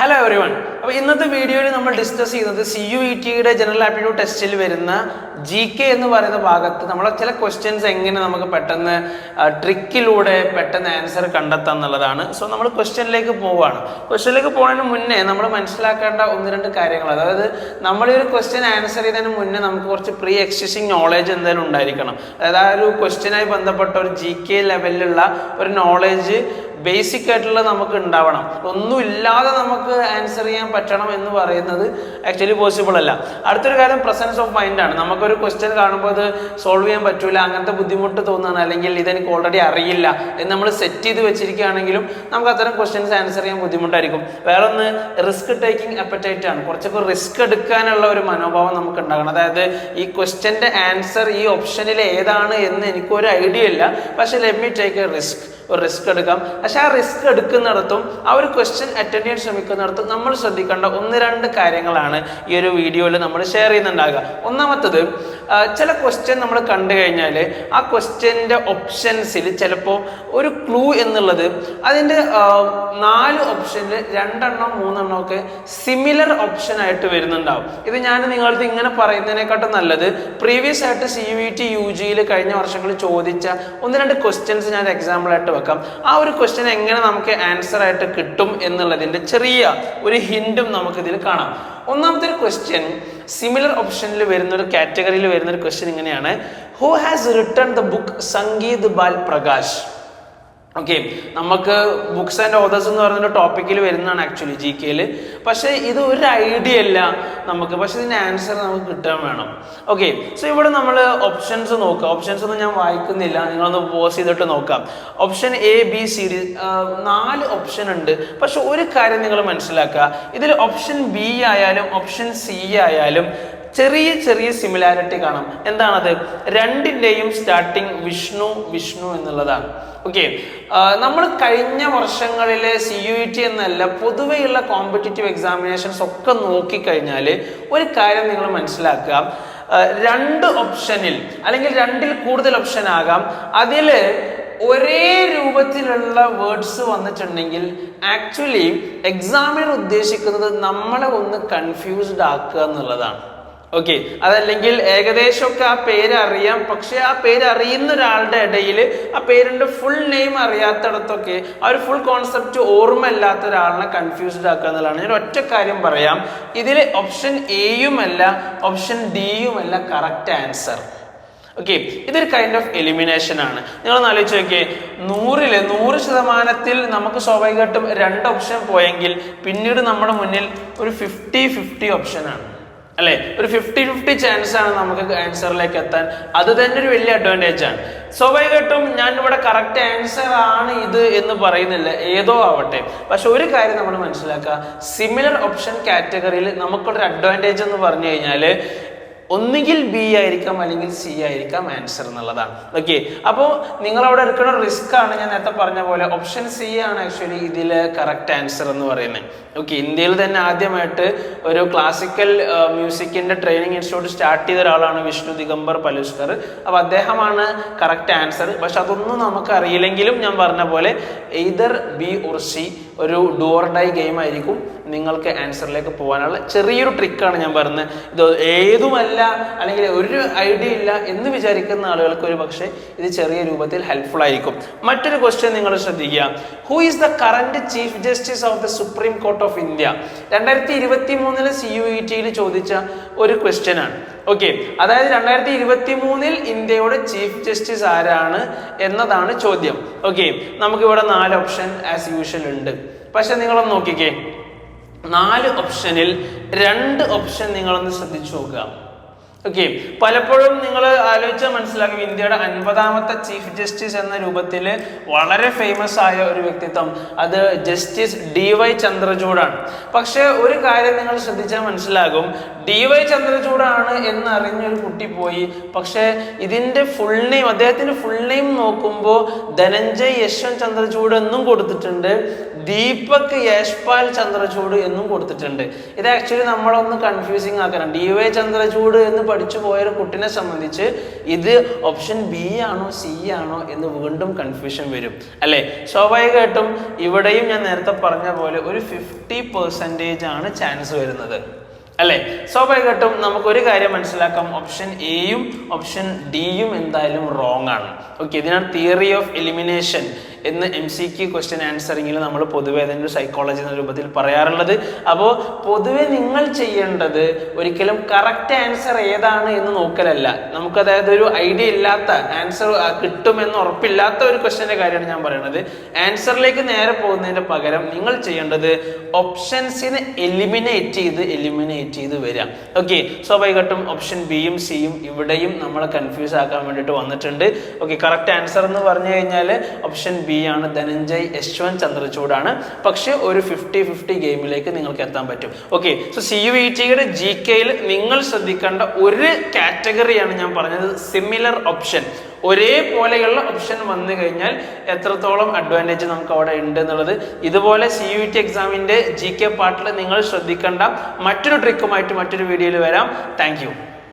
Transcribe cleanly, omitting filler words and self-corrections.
Hello every one. അപ്പോൾ ഇന്നത്തെ വീഡിയോയിൽ നമ്മൾ ഡിസ്കസ് ചെയ്യുന്നത് CUET-യുടെ ജനറൽ ആപ്റ്റിറ്റ്യൂഡ് ടെസ്റ്റിൽ വരുന്ന GK എന്ന് പറയുന്ന ഭാഗത്ത് നമ്മളെ ചില ക്വസ്റ്റ്യൻസ് എങ്ങനെ നമുക്ക് പെട്ടെന്ന് ട്രിക്കിലൂടെ പെട്ടെന്ന് ആൻസർ കണ്ടെത്താം എന്നുള്ളതാണ്. സോ നമ്മൾ ക്വസ്റ്റ്യനിലേക്ക് പോവുകയാണ്. ക്വസ്റ്റ്യനിലേക്ക് പോകുന്നതിന് മുന്നേ നമ്മൾ മനസ്സിലാക്കേണ്ട ഒന്ന് രണ്ട് കാര്യങ്ങൾ, അതായത് നമ്മൾ ഈ ഒരു ക്വസ്റ്റ്യൻ ആൻസർ ചെയ്തതിന് മുന്നേ നമുക്ക് കുറച്ച് പ്രീ എക്സിസ്റ്റിംഗ് നോളേജ് എന്തായാലും ഉണ്ടായിരിക്കണം. അതായത് ആ ഒരു ക്വസ്റ്റ്യനായി ബന്ധപ്പെട്ട ഒരു GK ലെവലിലുള്ള ഒരു നോളേജ് ബേസിക് ആയിട്ടുള്ള നമുക്ക് ഉണ്ടാവണം. ഒന്നുമില്ലാതെ നമുക്ക് ആൻസർ ചെയ്യാൻ പറ്റണം എന്ന് പറയുന്നത് ആക്ച്വലി പോസിബിൾ അല്ല. അടുത്തൊരു കാര്യം പ്രസൻസ് ഓഫ് മൈൻഡ് ആണ്. നമുക്കൊരു ക്വസ്റ്റ്യൻ കാണുമ്പോൾ അത് സോൾവ് ചെയ്യാൻ പറ്റൂല, അങ്ങനത്തെ ബുദ്ധിമുട്ട് തോന്നുകയാണ്, അല്ലെങ്കിൽ ഇതെനിക്ക് ഓൾറെഡി അറിയില്ല എന്ന് നമ്മൾ സെറ്റ് ചെയ്ത് വെച്ചിരിക്കുകയാണെങ്കിലും നമുക്ക് അത്തരം ക്വസ്റ്റ്യൻസ് ആൻസർ ചെയ്യാൻ ബുദ്ധിമുട്ടായിരിക്കും. വേറെ ഒന്ന് റിസ്ക് ടേക്കിംഗ് അപ്പറ്റൈറ്റ് ആണ്. കുറച്ചൊക്കെ റിസ്ക് എടുക്കാനുള്ള ഒരു മനോഭാവം നമുക്ക് ഉണ്ടാകണം. അതായത് ഈ ക്വസ്റ്റ്യൻ്റെ ആൻസർ ഈ ഓപ്ഷനിൽ ഏതാണ് എന്ന് എനിക്കൊരു ഐഡിയ ഇല്ല, പക്ഷെ let me take A risk, ഒരു റിസ്ക് എടുക്കാം. പക്ഷെ ആ റിസ്ക് എടുക്കുന്നിടത്തും ആ ഒരു ക്വസ്റ്റ്യൻ അറ്റൻഡ് ചെയ്യാൻ ശ്രമിക്കുന്നിടത്തും നമ്മൾ ശ്രദ്ധിക്കേണ്ട ഒന്ന് രണ്ട് കാര്യങ്ങളാണ് ഈ ഒരു വീഡിയോയിൽ നമ്മൾ ഷെയർ ചെയ്യുന്നുണ്ടാകുക. ഒന്നാമത്തത്, ചില ക്വസ്റ്റ്യൻ നമ്മൾ കണ്ടു കഴിഞ്ഞാൽ ആ ക്വസ്റ്റ്യൻ്റെ ഓപ്ഷൻസിൽ ചിലപ്പോൾ ഒരു ക്ലൂ എന്നുള്ളത് അതിൻ്റെ 4 ഓപ്ഷനിൽ 2 എണ്ണം 3 എണ്ണം ഒക്കെ സിമിലർ ഓപ്ഷൻ ആയിട്ട് വരുന്നുണ്ടാവും. ഇത് ഞാൻ നിങ്ങൾക്ക് ഇങ്ങനെ പറയുന്നതിനെക്കാട്ടും നല്ലത് പ്രീവിയസ് ആയിട്ട് CUET UG കഴിഞ്ഞ വർഷങ്ങളിൽ ചോദിച്ച ഒന്ന് രണ്ട് ക്വസ്റ്റ്യൻസ് ഞാൻ എക്സാമ്പിൾ ആയിട്ട് വെക്കാം. ആ ഒരു ക്വസ്റ്റ്യൻ എങ്ങനെ നമുക്ക് ആൻസർ ആയിട്ട് കിട്ടും എന്നുള്ളതിൻ്റെ ചെറിയ ഒരു ഹിൻറ്റും നമുക്കിതിൽ കാണാം. ഒന്നാമത്തെ ഒരു ക്വസ്റ്റ്യൻ സിമിലർ ഓപ്ഷനിൽ വരുന്ന ഒരു കാറ്റഗറിയിൽ വരുന്ന ഒരു ക്വസ്റ്റ്യൻ ഇങ്ങനെയാണ്: who has written the book Sangeet Bal Prakash? Okay, നമുക്ക് ബുക്സ് ആൻഡ് ഓതേഴ്സ് എന്ന് പറയുന്ന ടോപ്പിക്കിൽ വരുന്നതാണ് ആക്ച്വലി GK. പക്ഷേ ഇത് ഒരു ഐഡിയ അല്ല നമുക്ക്, പക്ഷെ ഇതിൻ്റെ ആൻസർ നമുക്ക് കിട്ടാൻ വേണം. ഓക്കെ, സോ ഇവിടെ നമ്മൾ ഓപ്ഷൻസ് നോക്കുക. ഓപ്ഷൻസ് ഒന്നും ഞാൻ വായിക്കുന്നില്ല, നിങ്ങളൊന്ന് പോസ് ചെയ്തിട്ട് നോക്കാം. ഓപ്ഷൻ ABCD 4 ഓപ്ഷൻ ഉണ്ട്. പക്ഷെ ഒരു കാര്യം നിങ്ങൾ മനസ്സിലാക്കുക, ഇതിൽ ഓപ്ഷൻ B ആയാലും ഓപ്ഷൻ C ആയാലും ചെറിയ ചെറിയ സിമിലാരിറ്റി കാണാം. എന്താണത്? രണ്ടിൻ്റെയും സ്റ്റാർട്ടിങ് വിഷ്ണു എന്നുള്ളതാണ്. ഓക്കെ, നമ്മൾ കഴിഞ്ഞ വർഷങ്ങളിലെ CUET എന്നല്ല പൊതുവെയുള്ള കോമ്പറ്റേറ്റീവ് എക്സാമിനേഷൻസ് ഒക്കെ നോക്കിക്കഴിഞ്ഞാൽ ഒരു കാര്യം നിങ്ങൾ മനസ്സിലാക്കുക, 2 ഓപ്ഷനിൽ അല്ലെങ്കിൽ 2ൽ കൂടുതൽ ഓപ്ഷൻ ആകാം, അതിൽ ഒരേ രൂപത്തിലുള്ള വേർഡ്സ് വന്നിട്ടുണ്ടെങ്കിൽ ആക്ച്വലി എക്സാമിനർ ഉദ്ദേശിക്കുന്നത് നമ്മളെ ഒന്ന് കൺഫ്യൂസ്ഡ് ആക്കുക എന്നുള്ളതാണ്. ഓക്കെ, അതല്ലെങ്കിൽ ഏകദേശമൊക്കെ ആ പേര് അറിയാം, പക്ഷെ ആ പേര് അറിയുന്ന ഒരാളുടെ ഇടയിൽ ആ പേരിൻ്റെ ഫുൾ നെയിം അറിയാത്തിടത്തൊക്കെ ആ ഒരു ഫുൾ കോൺസെപ്റ്റ് ഓർമ്മയില്ലാത്ത ഒരാളിനെ കൺഫ്യൂസ്ഡ് ആക്കുക എന്നുള്ളതാണ്. ഞാൻ ഒറ്റ കാര്യം പറയാം, ഇതിൽ ഓപ്ഷൻ എയുമല്ല ഓപ്ഷൻ ഡിയുമല്ല കറക്റ്റ് ആൻസർ. ഓക്കെ, ഇതൊരു കൈൻഡ് ഓഫ് എലിമിനേഷൻ ആണ്. നിങ്ങളൊന്ന് ആലോചിച്ച് നോക്കിയേ, 100% നമുക്ക് സ്വാഭാവികമായിട്ടും 2 ഓപ്ഷൻ പോയെങ്കിൽ പിന്നീട് നമ്മുടെ മുന്നിൽ ഒരു 50-50 ഓപ്ഷനാണ് അല്ലേ? ഒരു 50-50 ചാൻസ് ആണ് നമുക്ക് ആൻസറിലേക്ക് എത്താൻ. അത് തന്നെ ഒരു വലിയ അഡ്വാൻറ്റേജ് ആണ്. സ്വാഭാവികമായിട്ടും ഞാൻ ഇവിടെ കറക്റ്റ് ആൻസർ ആണ് ഇത് എന്ന് പറയുന്നില്ല, ഏതോ ആവട്ടെ. പക്ഷെ ഒരു കാര്യം നമ്മൾ മനസ്സിലാക്കുക, സിമിലർ ഓപ്ഷൻ കാറ്റഗറിയിൽ നമുക്കൊരു അഡ്വാൻറ്റേജ് എന്ന് പറഞ്ഞു കഴിഞ്ഞാൽ ഒന്നുകിൽ B ആയിരിക്കാം അല്ലെങ്കിൽ C ആയിരിക്കാം ആൻസർ എന്നുള്ളതാണ്. ഓക്കെ, അപ്പോൾ നിങ്ങൾ അവിടെ എടുക്കുന്ന റിസ്ക് ആണ് ഞാൻ നേരത്തെ പറഞ്ഞ പോലെ ഓപ്ഷൻ C ആണ് ആക്ച്വലി ഇതിൽ കറക്റ്റ് ആൻസർ എന്ന് പറയുന്നത്. ഓക്കെ, ഇന്ത്യയിൽ തന്നെ ആദ്യമായിട്ട് ഒരു ക്ലാസിക്കൽ മ്യൂസിക്കിന്റെ ട്രെയിനിങ് ഇൻസ്റ്റിറ്റ്യൂട്ട് സ്റ്റാർട്ട് ചെയ്ത ഒരാളാണ് വിഷ്ണു ദിഗംബർ പലുസ്കർ. അപ്പോൾ അദ്ദേഹമാണ് കറക്റ്റ് ആൻസർ. പക്ഷെ അതൊന്നും നമുക്ക് അറിയില്ലെങ്കിലും ഞാൻ പറഞ്ഞ പോലെ എയ്തർ B or C ഒരു ഡു ഓർ ഡൈ ഗെയിം ആയിരിക്കും നിങ്ങൾക്ക് ആൻസറിലേക്ക് പോകാനുള്ള ചെറിയൊരു ട്രിക്കാണ് ഞാൻ പറഞ്ഞത്. ഇത് ഏതുമല്ല അല്ലെങ്കിൽ ഒരു ഐഡിയ ഇല്ല എന്ന് വിചാരിക്കുന്ന ആളുകൾക്ക് ഒരു പക്ഷേ ഇത് ചെറിയ രൂപത്തിൽ ഹെൽപ്ഫുൾ ആയിരിക്കും. മറ്റൊരു ക്വസ്റ്റ്യൻ നിങ്ങൾ ശ്രദ്ധിക്കുക: who is the current chief justice of the supreme court of India? 2023 CUET ചോദിച്ച ഒരു ക്വസ്റ്റ്യൻ ആണ്. ഓക്കെ, അതായത് 2023 ഇന്ത്യയുടെ ചീഫ് ജസ്റ്റിസ് ആരാണ് എന്നതാണ് ചോദ്യം. ഓക്കെ, നമുക്കിവിടെ 4 ഓപ്ഷൻ ആസ് യൂഷ്വൽ ഉണ്ട്. പക്ഷെ നിങ്ങളൊന്ന് നോക്കിക്കേ, 4 ഓപ്ഷനിൽ 2 ഓപ്ഷൻ നിങ്ങളൊന്ന് ശ്രദ്ധിച്ചു നോക്കുക. ഓക്കെ, പലപ്പോഴും നിങ്ങൾ ആലോചിച്ചാൽ മനസ്സിലാക്കും, ഇന്ത്യയുടെ 50ാമത്തെ ചീഫ് ജസ്റ്റിസ് എന്ന രൂപത്തിൽ വളരെ ഫേമസ് ആയ ഒരു വ്യക്തിത്വം അത് ജസ്റ്റിസ് DY ചന്ദ്രചൂഡാണ്. പക്ഷെ ഒരു കാര്യം നിങ്ങൾ ശ്രദ്ധിച്ചാൽ മനസ്സിലാകും, DY ചന്ദ്രചൂഡാണ് എന്നറിഞ്ഞൊരു കുട്ടി പോയി. പക്ഷെ ഇതിൻ്റെ ഫുൾ നെയിം, അദ്ദേഹത്തിൻ്റെ ഫുൾ നെയിം നോക്കുമ്പോൾ ധനഞ്ജയ് യശ്വന്ത് ചന്ദ്രചൂഡ് എന്നും കൊടുത്തിട്ടുണ്ട്, ദീപക് യശ്പാൽ ചന്ദ്രചൂഡ് എന്നും കൊടുത്തിട്ടുണ്ട്. ഇത് ആക്ച്വലി നമ്മളൊന്ന് കൺഫ്യൂസിങ് ആക്കണം. DY ചന്ദ്രചൂഡ് എന്ന് പഠിച്ചു പോയൊരു കുട്ടിനെ സംബന്ധിച്ച് ഇത് ഓപ്ഷൻ ബി ആണോ സി ആണോ എന്ന് വീണ്ടും കൺഫ്യൂഷൻ വരും അല്ലേ. സ്വാഭാവികമായിട്ടും ഇവിടെയും ഞാൻ നേരത്തെ പറഞ്ഞ പോലെ ഒരു 50% ആണ് ചാൻസ് വരുന്നത് അല്ലേ. സ്വാഭാവികമായിട്ടും നമുക്കൊരു കാര്യം മനസ്സിലാക്കാം, ഓപ്ഷൻ എയും ഓപ്ഷൻ ഡിയും എന്തായാലും റോങ് ആണ്. ഓക്കെ, ഇതിനാണ് തിയറി ഓഫ് എലിമിനേഷൻ എന്ന് MCQ ക്വസ്റ്റ്യൻ ആൻസറിങ്ങിൽ നമ്മൾ പൊതുവെ അതിൻ്റെ സൈക്കോളജി എന്ന രൂപത്തിൽ പറയാറുള്ളത്. അപ്പോൾ പൊതുവെ നിങ്ങൾ ചെയ്യേണ്ടത് ഒരിക്കലും കറക്റ്റ് ആൻസർ ഏതാണ് എന്ന് നോക്കലല്ല. നമുക്ക് അതായത് ഒരു ഐഡിയ ഇല്ലാത്ത ആൻസർ കിട്ടുമെന്ന് ഉറപ്പില്ലാത്ത ഒരു ക്വസ്റ്റ്യൻ്റെ കാര്യമാണ് ഞാൻ പറയുന്നത്. ആൻസറിലേക്ക് നേരെ പോകുന്നതിന് പകരം നിങ്ങൾ ചെയ്യേണ്ടത് ഓപ്ഷൻസിനെ എലിമിനേറ്റ് ചെയ്ത് വരിക. ഓക്കെ, സ്വാഭാവികമായിട്ടും ഓപ്ഷൻ ബിയും സിയും ഇവിടെയും നമ്മളെ കൺഫ്യൂസ് ആക്കാൻ വേണ്ടിയിട്ട് വന്നിട്ടുണ്ട്. ഓക്കെ, കറക്റ്റ് ആൻസർ എന്ന് പറഞ്ഞു കഴിഞ്ഞാൽ ഓപ്ഷൻ ബി ആണ്, ധനഞ്ജയ് യശ്വന്ത് ചന്ദ്രചൂഡാണ്. പക്ഷെ ഒരു 50-50 ഗെയിമിലേക്ക് നിങ്ങൾക്ക് എത്താൻ പറ്റും. ഓക്കെ, സോ CUETയുടെ GKയിൽ നിങ്ങൾ ശ്രദ്ധിക്കേണ്ട ഒരു കാറ്റഗറിയാണ് ഞാൻ പറഞ്ഞത്, സിമിലർ ഓപ്ഷൻ. ഒരേപോലെയുള്ള ഓപ്ഷൻ വന്നു കഴിഞ്ഞാൽ എത്രത്തോളം അഡ്വാൻറ്റേജ് നമുക്ക് അവിടെ ഉണ്ട് എന്നുള്ളത്. ഇതുപോലെ CUET എക്സാമിന്റെ GK പാർട്ടിൽ നിങ്ങൾ ശ്രദ്ധിക്കേണ്ട മറ്റൊരു ട്രിക്കുമായിട്ട് മറ്റൊരു വീഡിയോയിൽ വരാം. Thank you.